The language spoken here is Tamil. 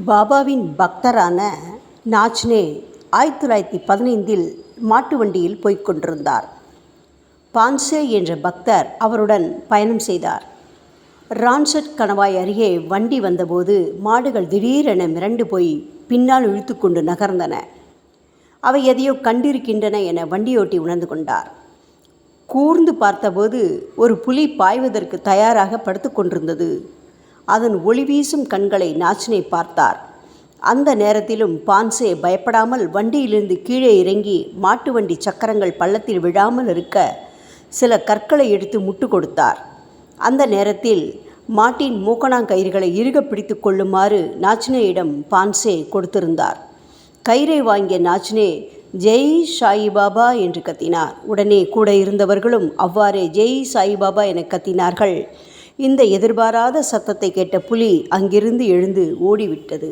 பாபாவின் பக்தரான நாச்னே 1915 மாட்டு வண்டியில் போய்க் கொண்டிருந்தார். பான்சே என்ற பக்தர் அவருடன் பயணம் செய்தார். ரான்சட் கணவாய் அருகே வண்டி வந்தபோது மாடுகள் திடீரென மிரண்டு போய் பின்னால் இழுத்து கொண்டு நகர்ந்தன. அவை எதையோ கண்டிருக்கின்றன என வண்டியோட்டி உணர்ந்து கொண்டார். கூர்ந்து பார்த்தபோது ஒரு புலி பாய்வதற்கு தயாராக படுத்து கொண்டிருந்தது. அதன் ஒளி வீசும் கண்களை நாச்னே பார்த்தார். அந்த நேரத்திலும் பான்சே பயப்படாமல் வண்டியிலிருந்து கீழே இறங்கி மாட்டு வண்டி சக்கரங்கள் பள்ளத்தில் விழாமல் இருக்க சில கற்களை எடுத்து முட்டு கொடுத்தார். அந்த நேரத்தில் மாட்டின் மூக்கணாங்கயிறுகளை இறுக பிடித்து கொள்ளுமாறு நாச்னேயிடம் பான்சே கொடுத்திருந்தார். கயிறை வாங்கிய நாச்னே ஜெய் சாயிபாபா என்று கத்தினார். உடனே கூட இருந்தவர்களும் அவ்வாறே ஜெய் சாயிபாபா என கத்தினார்கள். இந்த எதிர்பாராத சத்தத்தை கேட்ட புலி அங்கிருந்து எழுந்து ஓடிவிட்டது.